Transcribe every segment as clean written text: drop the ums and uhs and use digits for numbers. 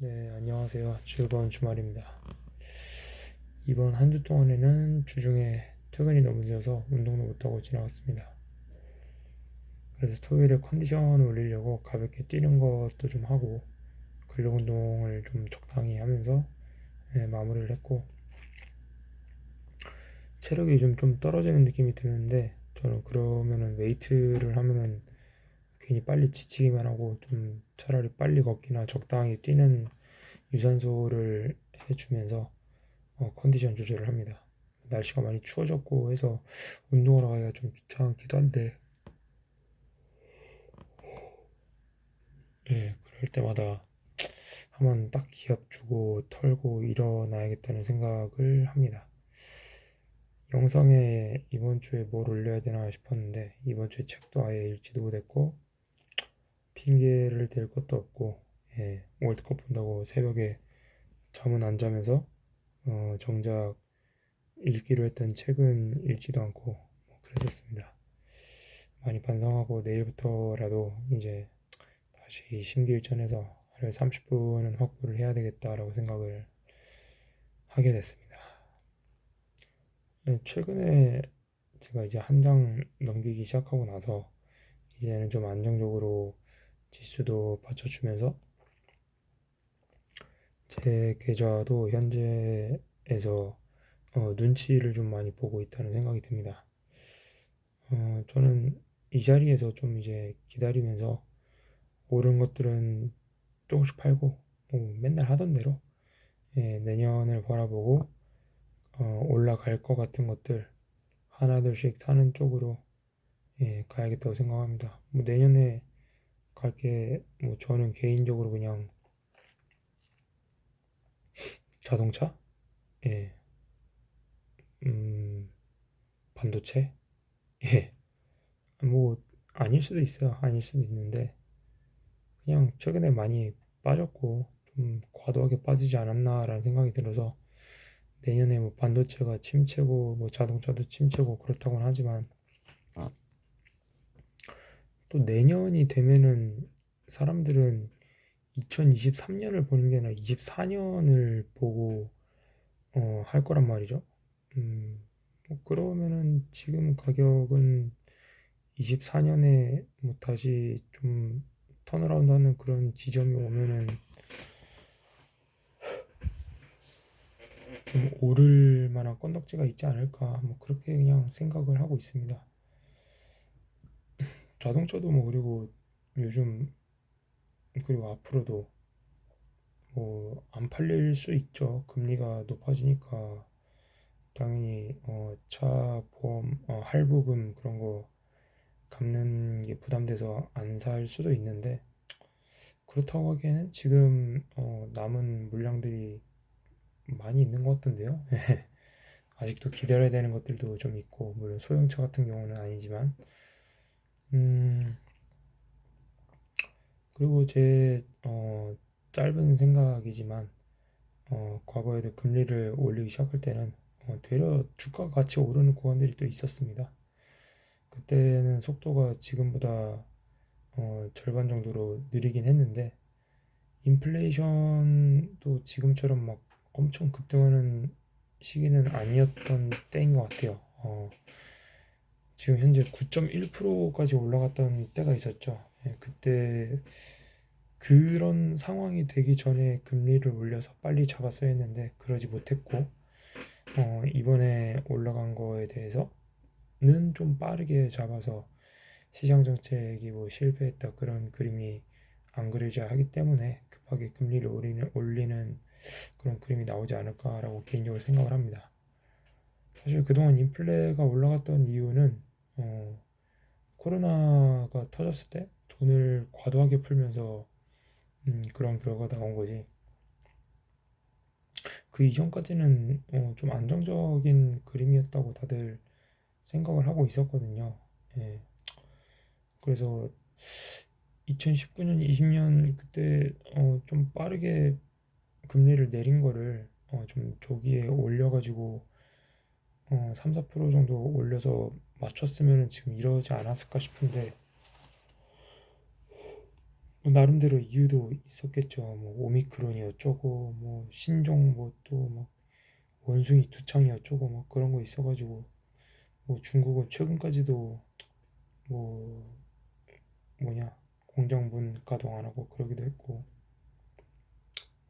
네, 안녕하세요. 즐거운 주말입니다. 이번 한 주 동안에는 주중에 퇴근이 너무 늦어서 운동도 못하고 지나갔습니다. 그래서 토요일에 컨디션 올리려고 가볍게 뛰는 것도 좀 하고 근력 운동을 좀 적당히 하면서 마무리를 했고, 체력이 요즘 좀 떨어지는 느낌이 드는데 저는 그러면은 웨이트를 하면은 괜히 빨리 지치기만 하고 좀 차라리 빨리 걷기나 적당히 뛰는 유산소를 해주면서 컨디션 조절을 합니다. 날씨가 많이 추워졌고 해서 운동하러 가기가 좀 귀찮기도 한데, 그럴 때마다 한번 딱 기합 주고 털고 일어나야겠다는 생각을 합니다. 영상에 이번 주에 뭘 올려야 되나 싶었는데 이번 주에 책도 아예 읽지도 못했고 핑계를 댈 것도 없고, 월드컵 본다고 새벽에 잠은 안 자면서 정작 읽기로 했던 책은 읽지도 않고 그랬었습니다. 많이 반성하고 내일부터라도 이제 다시 심기일전해서 하루에 30분은 확보를 해야 되겠다라고 생각을 하게 됐습니다. 최근에 제가 이제 한 장 넘기기 시작하고 나서 이제는 좀 안정적으로 지수도 받쳐주면서 제 계좌도 현재에서 눈치를 좀 많이 보고 있다는 생각이 듭니다. 저는 이 자리에서 좀 이제 기다리면서 오른 것들은 조금씩 팔고 맨날 하던 대로 내년을 바라보고 올라갈 것 같은 것들 하나둘씩 사는 쪽으로 가야겠다고 생각합니다. 뭐 내년에 갈 게 뭐 저는 개인적으로 그냥 자동차, 예, 반도체, 예, 뭐 아닐 수도 있어요. 아닐 수도 있는데 그냥 최근에 많이 빠졌고 좀 과도하게 빠지지 않았나라는 생각이 들어서 내년에 뭐 반도체가 침체고 뭐 자동차도 침체고 그렇다고는 하지만 또 내년이 되면은 사람들은 2023년을 보는 게 아니라 24년을 보고 할 거란 말이죠. 뭐 그러면은 지금 가격은 24년에 뭐 다시 좀 턴어라운드 하는 그런 지점이 오면은 좀 오를 만한 건덕지가 있지 않을까 뭐 그렇게 그냥 생각을 하고 있습니다. 자동차도 뭐 그리고 요즘 그리고 앞으로도 뭐 안 팔릴 수 있죠. 금리가 높아지니까 당연히 차 보험 할부금 그런 거 갚는 게 부담돼서 안 살 수도 있는데, 그렇다고 하기에는 지금 남은 물량들이 많이 있는 것 같던데요. 아직도 기다려야 되는 것들도 좀 있고, 물론 소형차 같은 경우는 아니지만, 음, 그리고 제 짧은 생각이지만 과거에도 금리를 올리기 시작할 때는 되려 주가가 같이 오르는 구간들이 또 있었습니다. 그때는 속도가 지금보다 절반 정도로 느리긴 했는데 인플레이션도 지금처럼 막 엄청 급등하는 시기는 아니었던 때인 것 같아요. 지금 현재 9.1%까지 올라갔던 때가 있었죠. 그때 그런 상황이 되기 전에 금리를 올려서 빨리 잡았어야 했는데 그러지 못했고, 이번에 올라간 거에 대해서는 좀 빠르게 잡아서 시장 정책이 뭐 실패했다 그런 그림이 안 그려져야 하기 때문에 급하게 금리를 올리는 그런 그림이 나오지 않을까라고 개인적으로 생각을 합니다. 사실 그동안 인플레가 올라갔던 이유는 어, 코로나가 터졌을 때 돈을 과도하게 풀면서 그런 결과가 나온 거지. 그 이전까지는 좀 안정적인 그림이었다고 다들 생각을 하고 있었거든요. 예. 그래서 2019년, 20년 그때 좀 빠르게 금리를 내린 거를 좀 조기에 올려가지고 3, 4% 정도 올려서 맞췄으면 지금 이러지 않았을까 싶은데 뭐 나름대로 이유도 있었겠죠. 뭐 오미크론이 어쩌고 뭐 신종 뭐 또 뭐 원숭이 두창이 어쩌고 뭐 그런 거 있어가지고 뭐 중국은 최근까지도 뭐 뭐냐 공장 문 가동 안 하고 그러기도 했고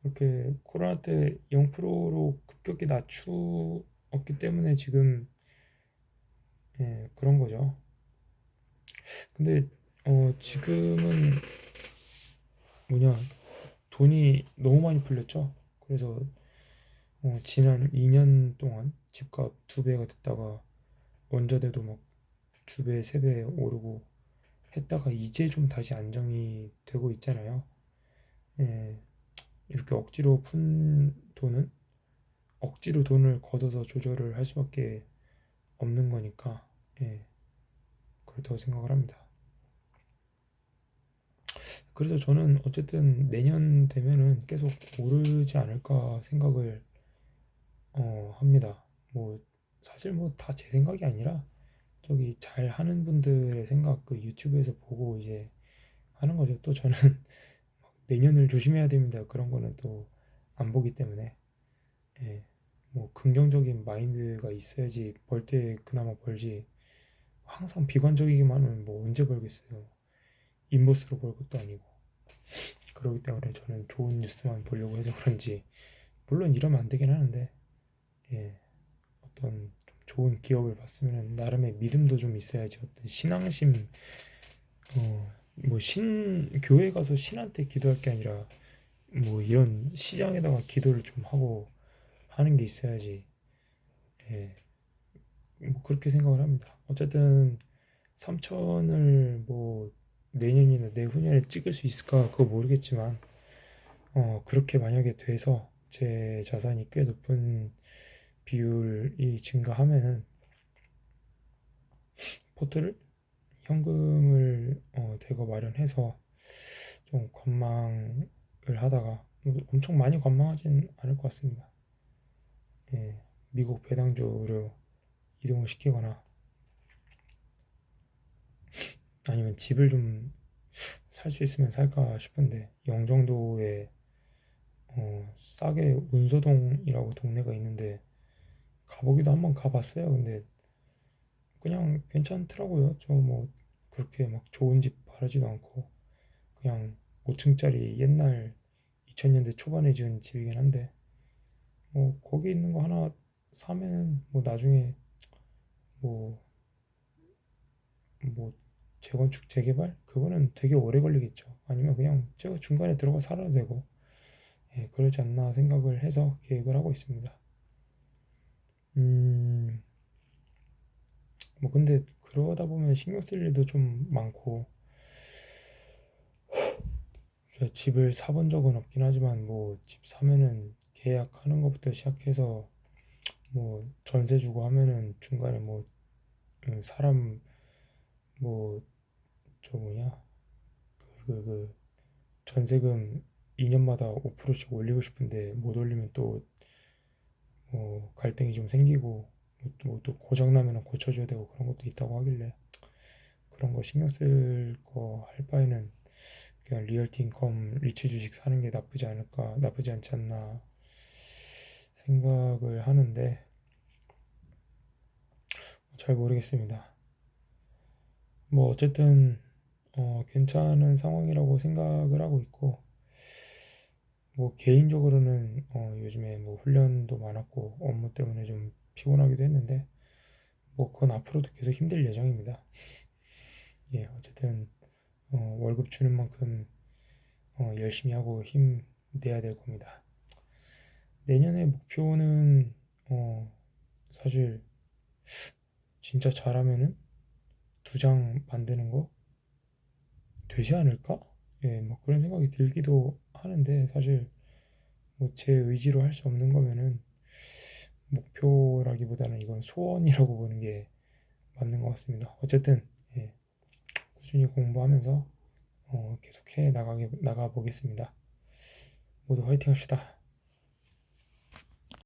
그렇게 코로나 때 0%로 급격히 낮추었기 때문에 지금 예, 그런 거죠. 근데 지금은 뭐냐 돈이 너무 많이 풀렸죠. 그래서 지난 2년 동안 집값 두 배가 됐다가 원자재도 막 두 배, 세 배 오르고 했다가 이제 좀 다시 안정이 되고 있잖아요. 예, 이렇게 억지로 푼 돈은 억지로 돈을 걷어서 조절을 할 수밖에 없는 거니까 예, 그렇다고 생각을 합니다. 그래서 저는 어쨌든 내년 되면은 계속 오르지 않을까 생각을 합니다. 뭐 사실 뭐 다 제 생각이 아니라 저기 잘 하는 분들의 생각 그 유튜브에서 보고 이제 하는 거죠. 또 저는 내년을 조심해야 됩니다. 그런 거는 또 안 보기 때문에 예, 뭐 긍정적인 마인드가 있어야지 벌 때 그나마 벌지 항상 비관적이기만 하면 뭐 언제 벌겠어요. 인버스로 벌 것도 아니고 그렇기 때문에 저는 좋은 뉴스만 보려고 해서 그런지 물론 이러면 안 되긴 하는데 예, 어떤 좀 좋은 기업을 봤으면 나름의 믿음도 좀 있어야지 어떤 신앙심 뭐 교회 가서 신한테 기도할 게 아니라 뭐 이런 시장에다가 기도를 좀 하고 하는 게 있어야지 예, 뭐 그렇게 생각을 합니다. 어쨌든 3천을 뭐 내년이나 내후년에 찍을 수 있을까 그거 모르겠지만 그렇게 만약에 돼서 제 자산이 꽤 높은 비율이 증가하면은 포트를 현금을 대거 마련해서 좀 관망을 하다가 뭐 엄청 많이 관망하진 않을 것 같습니다. 예, 미국 배당주로 이동을 시키거나 아니면 집을 좀 살 수 있으면 살까 싶은데 영종도에 싸게 운서동이라고 동네가 있는데 가보기도 한번 가봤어요. 근데 그냥 괜찮더라고요. 저 뭐 그렇게 막 좋은 집 바라지도 않고 그냥 5층짜리 옛날 2000년대 초반에 지은 집이긴 한데 뭐 거기 있는 거 하나 사면은 뭐 나중에 뭐 뭐 재건축 재개발 그거는 되게 오래 걸리겠죠. 아니면 그냥 제가 중간에 들어가 살아도 되고 예, 그러지 않나 생각을 해서 계획을 하고 있습니다. 음, 뭐 근데 그러다 보면 신경 쓸 일도 좀 많고 제가 집을 사본 적은 없긴 하지만 뭐 집 사면은 계약하는 것부터 시작해서 뭐 전세 주고 하면은 중간에 뭐 사람 뭐 저 뭐냐 그 전세금 2년마다 5%씩 올리고 싶은데 못 올리면 또 갈등이 좀 생기고 또 고장 나면 고쳐줘야 되고 그런 것도 있다고 하길래 그런 거 신경 쓸 거 할 바에는 그냥 리얼티 인컴 리츠 주식 사는 게 나쁘지 않지 않나 생각을 하는데 잘 모르겠습니다. 뭐 어쨌든 괜찮은 상황이라고 생각을 하고 있고 뭐 개인적으로는 요즘에 뭐 훈련도 많았고 업무 때문에 좀 피곤하기도 했는데 뭐 그건 앞으로도 계속 힘들 예정입니다. 예, 어쨌든 월급 주는 만큼 열심히 하고 힘 내야 될 겁니다. 내년의 목표는 사실 진짜 잘하면은 두 장 만드는 거 되지 않을까? 예, 뭐 그런 생각이 들기도 하는데 사실 뭐 제 의지로 할 수 없는 거면은 목표라기보다는 이건 소원이라고 보는 게 맞는 것 같습니다. 어쨌든 예, 꾸준히 공부하면서 계속해 나가 보겠습니다. 모두 화이팅 합시다.